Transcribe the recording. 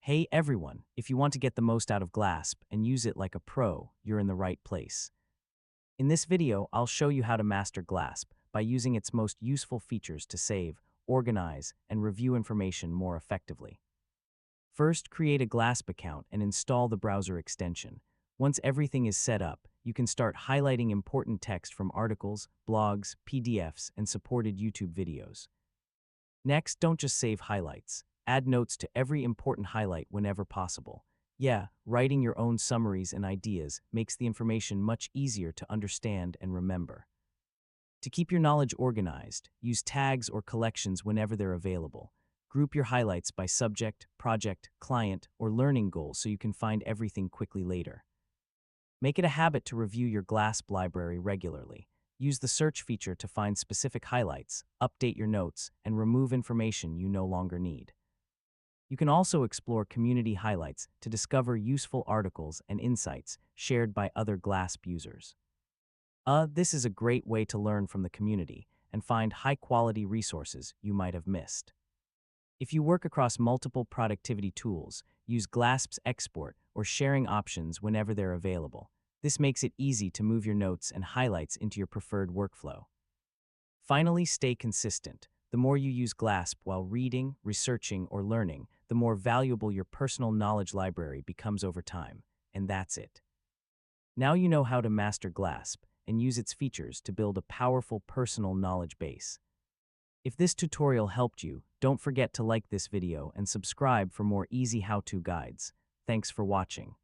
Hey everyone, if you want to get the most out of Glasp and use it like a pro, you're in the right place. In this video, I'll show you how to master Glasp by using its most useful features to save, organize, and review information more effectively. First, create a Glasp account and install the browser extension. Once everything is set up, you can start highlighting important text from articles, blogs, PDFs, and supported YouTube videos. Next, don't just save highlights. Add notes to every important highlight whenever possible. Yeah, writing your own summaries and ideas makes the information much easier to understand and remember. To keep your knowledge organized, use tags or collections whenever they're available. Group your highlights by subject, project, client, or learning goal so you can find everything quickly later. Make it a habit to review your Glasp library regularly. Use the search feature to find specific highlights, update your notes, and remove information you no longer need. You can also explore community highlights to discover useful articles and insights shared by other Glasp users. This is a great way to learn from the community and find high-quality resources you might have missed. If you work across multiple productivity tools, use Glasp's export or sharing options whenever they're available. This makes it easy to move your notes and highlights into your preferred workflow. Finally, stay consistent. The more you use Glasp while reading, researching, or learning, the more valuable your personal knowledge library becomes over time. And that's it. Now you know how to master Glasp and use its features to build a powerful personal knowledge base. If this tutorial helped you, don't forget to like this video and subscribe for more easy how-to guides. Thanks for watching.